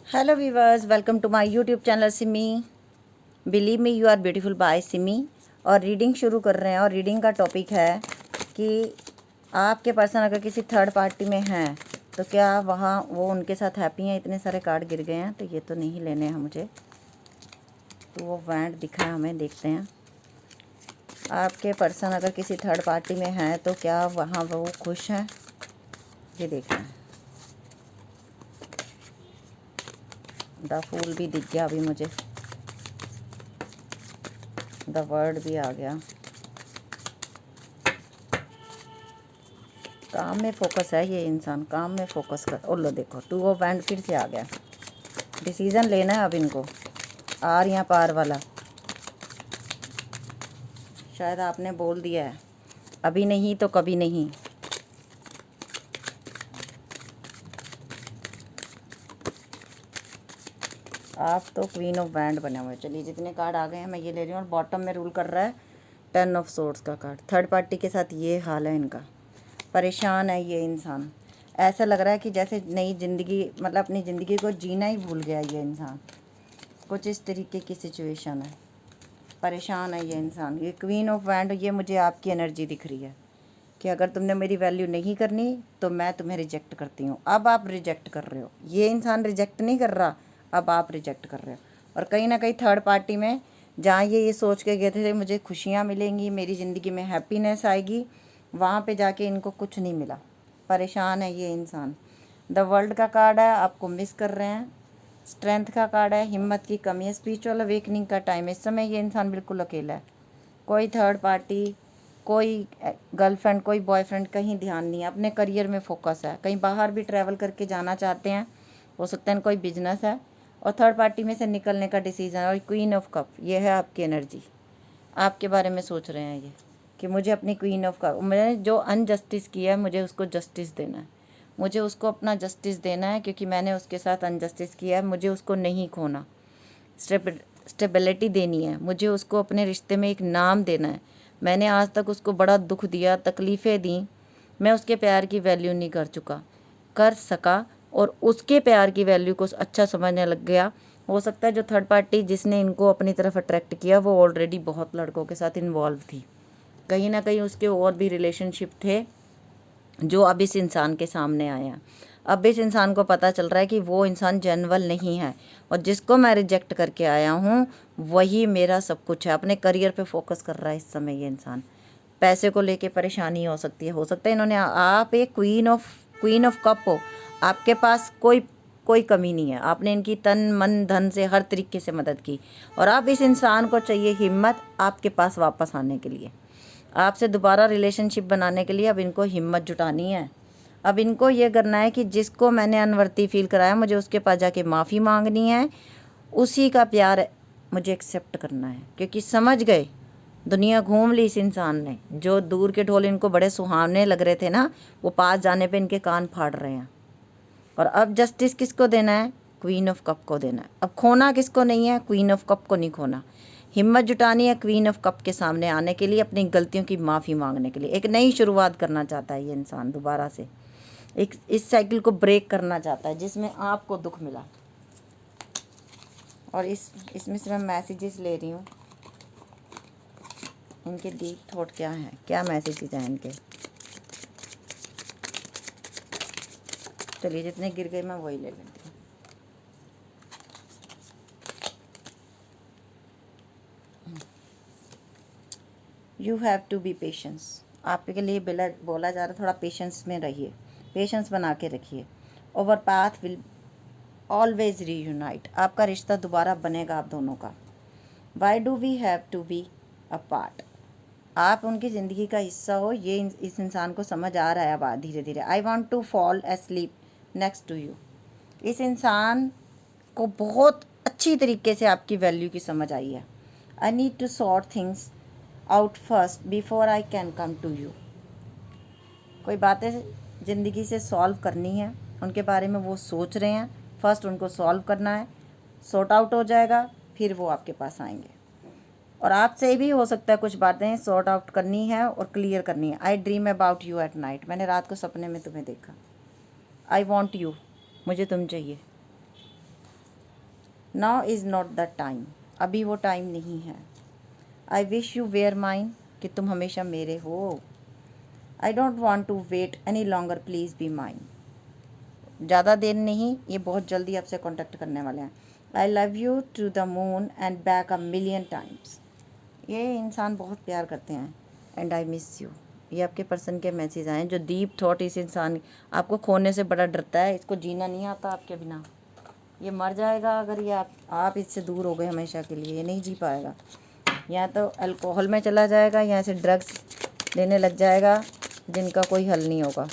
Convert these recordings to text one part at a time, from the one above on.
Hello viewers, welcome to my YouTube channel Simi. Believe me you are beautiful by Simi. और reading शुरू कर रहे हैं। और रीडिंग का टॉपिक है कि आपके पर्सन अगर किसी थर्ड पार्टी में हैं तो क्या वहाँ वो उनके साथ हैप्पी हैं। इतने सारे कार्ड गिर गए हैं तो ये तो नहीं लेने हैं मुझे, तो वो वैंड दिखा है हमें। देखते हैं आपके पर्सन अगर किसी थर्ड पार्टी में हैं तो क्या वहाँ वो खुश हैं। ये देखना है। द फूल भी दिख गया अभी मुझे, द वर्ड भी आ गया। काम में फोकस है ये इंसान, काम में फोकस कर। और लो देखो, टू ऑफ वैंड फिर से आ गया। डिसीजन लेना है अब इनको, आर या पार वाला। शायद आपने बोल दिया है अभी नहीं तो कभी नहीं। आप तो क्वीन ऑफ वैंड बने हुए। चलिए जितने कार्ड आ गए हैं मैं ये ले रही हूँ। और बॉटम में रूल कर रहा है 10 ऑफ सोर्ड्स का कार्ड। थर्ड पार्टी के साथ ये हाल है इनका, परेशान है ये इंसान। ऐसा लग रहा है कि जैसे नई ज़िंदगी, मतलब अपनी ज़िंदगी को जीना ही भूल गया ये इंसान। कुछ इस तरीके की सिचुएशन है, परेशान है ये इंसान। ये क्वीन ऑफ वैंड, ये मुझे आपकी एनर्जी दिख रही है कि अगर तुमने मेरी वैल्यू नहीं करनी तो मैं तुम्हें रिजेक्ट करती हूँ। अब आप रिजेक्ट कर रहे हो, ये इंसान रिजेक्ट नहीं कर रहा, अब आप रिजेक्ट कर रहे हो। और कहीं ना कहीं थर्ड पार्टी में जहाँ ये सोच के गए थे मुझे खुशियाँ मिलेंगी, मेरी ज़िंदगी में हैप्पीनेस आएगी, वहाँ पे जाके इनको कुछ नहीं मिला। परेशान है ये इंसान। द वर्ल्ड का कार्ड है, आपको मिस कर रहे हैं। स्ट्रेंथ का कार्ड है, हिम्मत की कमी है, स्पिरिचुअल अवेकनिंग का टाइम है। इस समय ये इंसान बिल्कुल अकेला है। कोई थर्ड पार्टी, कोई गर्लफ्रेंड, कोई बॉयफ्रेंड, कहीं ध्यान नहीं है। अपने करियर में फोकस है। कहीं बाहर भी ट्रैवल करके जाना चाहते हैं, हो सकता है कोई बिजनेस है। और थर्ड पार्टी में से निकलने का डिसीजन। और क्वीन ऑफ कप, ये है आपकी एनर्जी। आपके बारे में सोच रहे हैं ये कि मुझे अपनी क्वीन ऑफ कप, मैंने जो अनजस्टिस किया है मुझे उसको जस्टिस देना है, मुझे उसको अपना जस्टिस देना है क्योंकि मैंने उसके साथ अनजस्टिस किया है। मुझे उसको नहीं खोना, स्टेबिलिटी देनी है, मुझे उसको अपने रिश्ते में एक नाम देना है। मैंने आज तक उसको बड़ा दुख दिया, तकलीफ़ें दी, मैं उसके प्यार की वैल्यू नहीं कर सका और उसके प्यार की वैल्यू को अच्छा समझने लग गया। हो सकता है जो थर्ड पार्टी जिसने इनको अपनी तरफ अट्रैक्ट किया वो ऑलरेडी बहुत लड़कों के साथ इन्वॉल्व थी। कहीं ना कहीं उसके और भी रिलेशनशिप थे जो अब इस इंसान के सामने आए हैं। अब इस इंसान को पता चल रहा है कि वो इंसान जेन्युइन नहीं है और जिसको मैं रिजेक्ट करके आया हूँ वही मेरा सब कुछ है। अपने करियर पे फोकस कर रहा है इस समय ये इंसान। पैसे को लेके परेशानी हो सकती है, हो सकता है इन्होंने, आप एक क्वीन ऑफ कप हो, आपके पास कोई कोई कमी नहीं है। आपने इनकी तन मन धन से हर तरीके से मदद की और अब इस इंसान को चाहिए हिम्मत आपके पास वापस आने के लिए, आपसे दोबारा रिलेशनशिप बनाने के लिए। अब इनको हिम्मत जुटानी है। अब इनको ये करना है कि जिसको मैंने अनवर्ती फील कराया मुझे उसके पास जाके माफ़ी मांगनी है, उसी का प्यार मुझे एक्सेप्ट करना है। क्योंकि समझ गए, दुनिया घूम ली इस इंसान ने। जो दूर के ढोल इनको बड़े सुहावने लग रहे थे ना, वो पास जाने पे इनके कान फाड़ रहे हैं। और अब जस्टिस किसको देना है? क्वीन ऑफ कप को देना है। अब खोना किसको नहीं है? क्वीन ऑफ कप को नहीं खोना। हिम्मत जुटानी है क्वीन ऑफ कप के सामने आने के लिए, अपनी गलतियों की माफ़ी मांगने के लिए। एक नई शुरुआत करना चाहता है ये इंसान, दोबारा से एक इस साइकिल को ब्रेक करना चाहता है जिसमें आपको दुख मिला। और इसमें से मैं मैसेजेस ले रही हूँ। इनके डीप थॉट क्या हैं, क्या मैसेजेस हैं इनके। चलिए जितने गिर गए मैं वही ले लेती हूँ। You have to be patience. आपके लिए बोला जा रहा है थोड़ा पेशेंस में रहिए, पेशेंस बना के रखिए। Our path will always reunite. आपका रिश्ता दोबारा बनेगा आप दोनों का। Why do we have to be a part. आप उनकी ज़िंदगी का हिस्सा हो, ये इस इंसान को समझ आ रहा है अब धीरे धीरे। I want to fall asleep next to you. इस इंसान को बहुत अच्छी तरीके से आपकी वैल्यू की समझ आई है। I need to sort things out first before I can come to you. कोई बातें ज़िंदगी से सॉल्व करनी है, उनके बारे में वो सोच रहे हैं। फर्स्ट उनको सॉल्व करना है, सॉर्ट आउट हो जाएगा फिर वो आपके पास आएंगे। और आपसे भी हो सकता है कुछ बातें सॉर्ट आउट करनी है और क्लियर करनी है। आई dream about you at night. मैंने रात को सपने में तुम्हें देखा। आई वॉन्ट यू, मुझे तुम चाहिए। Now is not the time, अभी वो टाइम नहीं है। I wish you were mine, कि तुम हमेशा मेरे हो। I don't want to wait any longer, please be mine. ज़्यादा देर नहीं, ये बहुत जल्दी आपसे कॉन्टेक्ट करने वाले हैं। I love you to the moon and back a million times. ये इंसान बहुत प्यार करते हैं। And I miss you. ये आपके पर्सन के मैसेज आए हैं जो डीप थॉट इस इंसान आपको खोने से बड़ा डरता है। इसको जीना नहीं आता आपके बिना। ये मर जाएगा अगर ये आप इससे दूर हो गए हमेशा के लिए। ये नहीं जी पाएगा। या तो अल्कोहल में चला जाएगा या ऐसे ड्रग्स लेने लग जाएगा जिनका कोई हल नहीं होगा।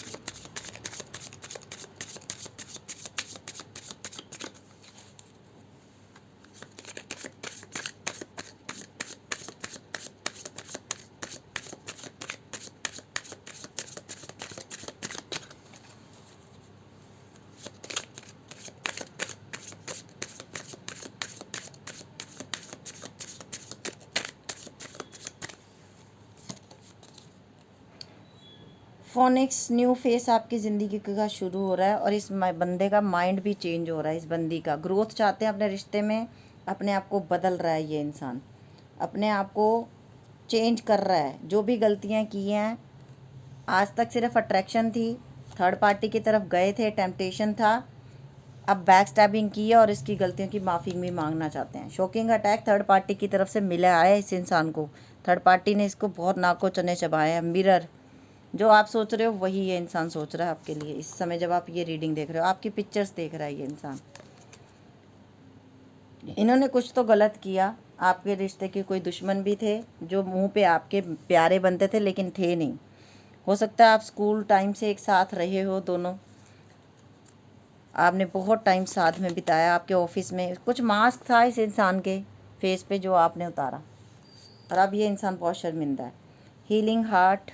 फोनिक्स न्यू फेस आपकी ज़िंदगी का शुरू हो रहा है और इस बंदे का माइंड भी चेंज हो रहा है। इस बंदी का ग्रोथ चाहते हैं अपने रिश्ते में, अपने आप को बदल रहा है ये इंसान, अपने आप को चेंज कर रहा है। जो भी गलतियां की हैं, आज तक सिर्फ अट्रैक्शन थी, थर्ड पार्टी की तरफ गए थे, टेम्पटेशन था, अब बैक स्टैबिंग की है और इसकी गलतियों की माफ़ी भी मांगना चाहते हैं। शॉकिंग अटैक थर्ड पार्टी की तरफ से मिला है इस इंसान को। थर्ड पार्टी ने इसको बहुत नाकों चने चबाए हैं। मिरर, जो आप सोच रहे हो वही ये इंसान सोच रहा है आपके लिए। इस समय जब आप ये रीडिंग देख रहे हो, आपकी पिक्चर्स देख रहा है ये इंसान। इन्होंने कुछ तो गलत किया। आपके रिश्ते के कोई दुश्मन भी थे जो मुंह पे आपके प्यारे बनते थे लेकिन थे नहीं। हो सकता है आप स्कूल टाइम से एक साथ रहे हो दोनों, आपने बहुत टाइम साथ में बिताया। आपके ऑफिस में कुछ मास्क था इस इंसान के फेस पे जो आपने उतारा और अब ये इंसान बहुत शर्मिंदा है। हीलिंग हार्ट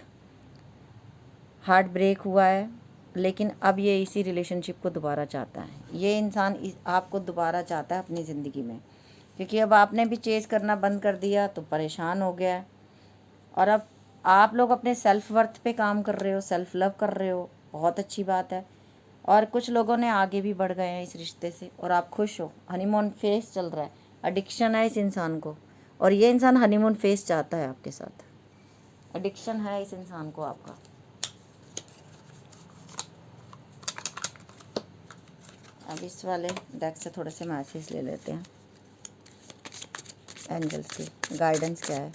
ब्रेक हुआ है लेकिन अब ये इसी रिलेशनशिप को दोबारा चाहता है। ये इंसान आपको दोबारा चाहता है अपनी ज़िंदगी में, क्योंकि अब आपने भी चेज़ करना बंद कर दिया तो परेशान हो गया है। और अब आप लोग अपने सेल्फ वर्थ पे काम कर रहे हो, सेल्फ लव कर रहे हो, बहुत अच्छी बात है। और कुछ लोगों ने आगे भी बढ़ गए हैं इस रिश्ते से और आप खुश हो। हनीमून फेस चल रहा है। एडिक्शन है इस इंसान को और ये इंसान हनीमून फेस चाहता है आपके साथ। एडिक्शन है इस इंसान को आपका। अब इस वाले डेक से थोड़े से मैसेज ले लेते हैं। एंजल्स की गाइडेंस क्या है?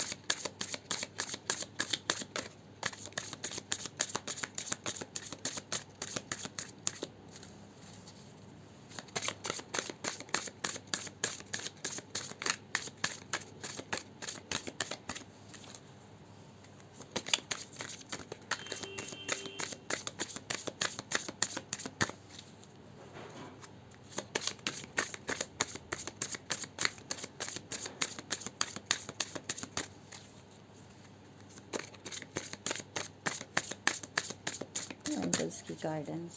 एंजल्स की गाइडेंस।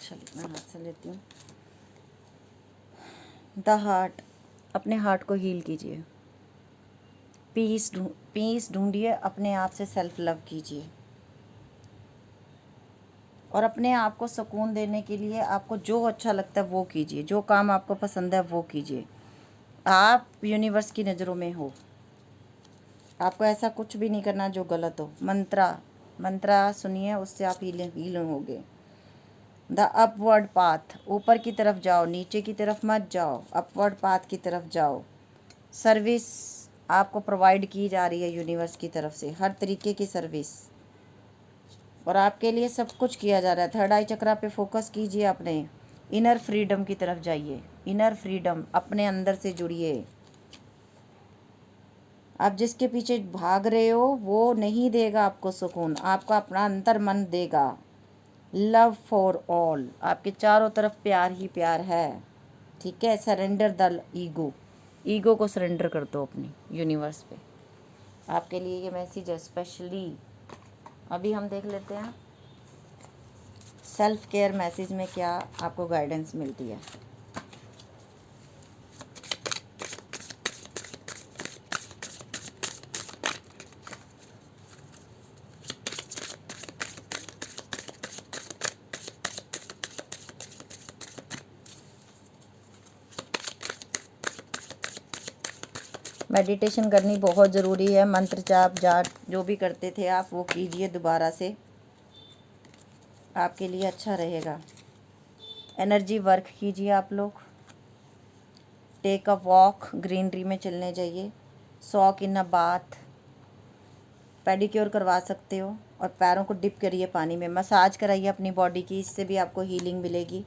चलिए मैं हाथ से लेती हूँ। द हार्ट, अपने हार्ट को हील कीजिए। पीस ढूंढिए, अपने आप से सेल्फ लव कीजिए और अपने आप को सुकून देने के लिए आपको जो अच्छा लगता है वो कीजिए। जो काम आपको पसंद है वो कीजिए। आप यूनिवर्स की नज़रों में हो। आपको ऐसा कुछ भी नहीं करना जो गलत हो। मंत्रा सुनिए, उससे आप हील होगे। द अपवर्ड पाथ, ऊपर की तरफ जाओ, नीचे की तरफ मत जाओ, अपवर्ड पाथ की तरफ जाओ। सर्विस आपको प्रोवाइड की जा रही है यूनिवर्स की तरफ से, हर तरीके की सर्विस, और आपके लिए सब कुछ किया जा रहा है। थर्ड आई चक्रा पे फोकस कीजिए, अपने इनर फ्रीडम की तरफ जाइए। इनर फ्रीडम, अपने अंदर से जुड़िए। आप जिसके पीछे भाग रहे हो वो नहीं देगा आपको सुकून, आपका अपना अंतर मन देगा। लव फॉर ऑल, आपके चारों तरफ प्यार ही प्यार है। ठीक है। सरेंडर द ईगो को सरेंडर कर दो अपनी यूनिवर्स पे। आपके लिए ये मैसेज है स्पेशली। अभी हम देख लेते हैं सेल्फ केयर मैसेज में क्या आपको गाइडेंस मिलती है। मेडिटेशन करनी बहुत ज़रूरी है। मंत्र जाप जाप जो भी करते थे आप वो कीजिए दोबारा से, आपके लिए अच्छा रहेगा। एनर्जी वर्क कीजिए आप लोग। टेक अ वॉक, ग्रीनरी में चलने जाइए। Soak in a bath, pedicure करवा सकते हो और पैरों को डिप करिए पानी में, मसाज कराइए अपनी बॉडी की, इससे भी आपको हीलिंग मिलेगी।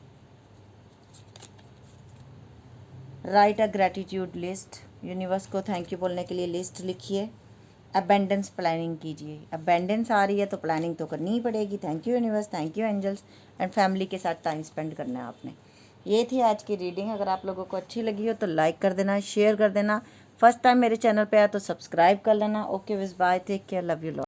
Write a gratitude list, universe को थैंक यू बोलने के लिए लिस्ट लिखिए। अबेंडेंस प्लानिंग कीजिए, अबेंडेंस आ रही है तो प्लानिंग तो करनी ही पड़ेगी। Thank you universe, thank you angels, and family के साथ टाइम स्पेंड करना है आपने। ये थी आज की रीडिंग। अगर आप लोगों को अच्छी लगी हो तो लाइक कर देना, शेयर कर देना। फर्स्ट टाइम मेरे चैनल पे आया तो सब्सक्राइब कर लेना। ओके विज bye, take care, love you lot.